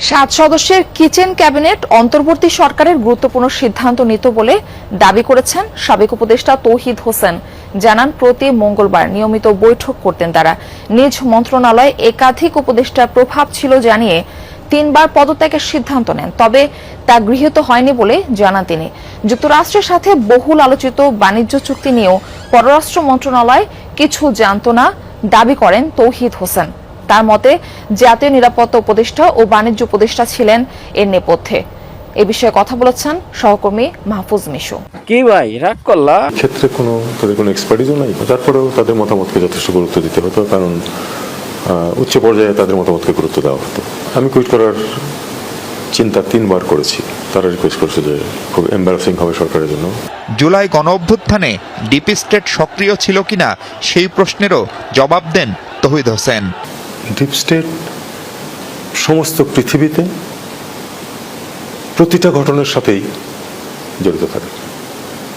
7 সদস্যের kitchen cabinet অন্তর্বর্তী সরকারের গুরুত্বপূর্ণ সিদ্ধান্ত নিত বলে দাবি করেছেন সাবেক উপদেষ্টা তৌহিদ হোসেন। জানান প্রতি মঙ্গলবার নিয়মিত বৈঠক করতেন তারা। নিজ মন্ত্রণালয়ে একাধিক উপদেষ্টার প্রভাব ছিল জানিয়ে 3 বার পদত্যাগের সিদ্ধান্ত নেন, তবে তা গৃহীত হয়নি বলে জানান তিনি। যুক্তরাষ্ট্রের সাথে বহুল আলোচিত বাণিজ্য চুক্তি নিয়েও পররাষ্ট্র মন্ত্রণালয় কিছু জানত না দাবি করেন তৌহিদ হোসেন। তার মতে জাতীয় নিরাপত্তা উপদেষ্টা ও বাণিজ্য উপদেষ্টা ছিলেন এর নেপথ্যে। এ বিষয়ে কথা বলেছেন সহকর্মী মাহফুজ মিশু। কি ভাই রাগ করলা? ক্ষেত্রে তাদের কোনো এক্সপার্টিসও নাই, তারপরেও তাদের মতামতকে যথেষ্ট গুরুত্ব দিতে হতো, কারণ উচ্চ পর্যায়ে তাদের মতামতকে গুরুত্ব দেওয়া হতো। আমি কুইট করার চিন্তা 3 বার করেছি। তারা রিকোয়েস্ট করেছে যে খুব এম্বারাসিং হবে সরকারের জন্য। জুলাই গণঅভ্যুত্থানে ডিপ স্টেট সক্রিয় ছিল কিনা সেই প্রশ্নেরও জবাব দেন তৌহিদ হোসেন। ডিপ স্টেট সমস্ত পৃথিবীতে প্রতিটা ঘটনার সাথেই জড়িত থাকে।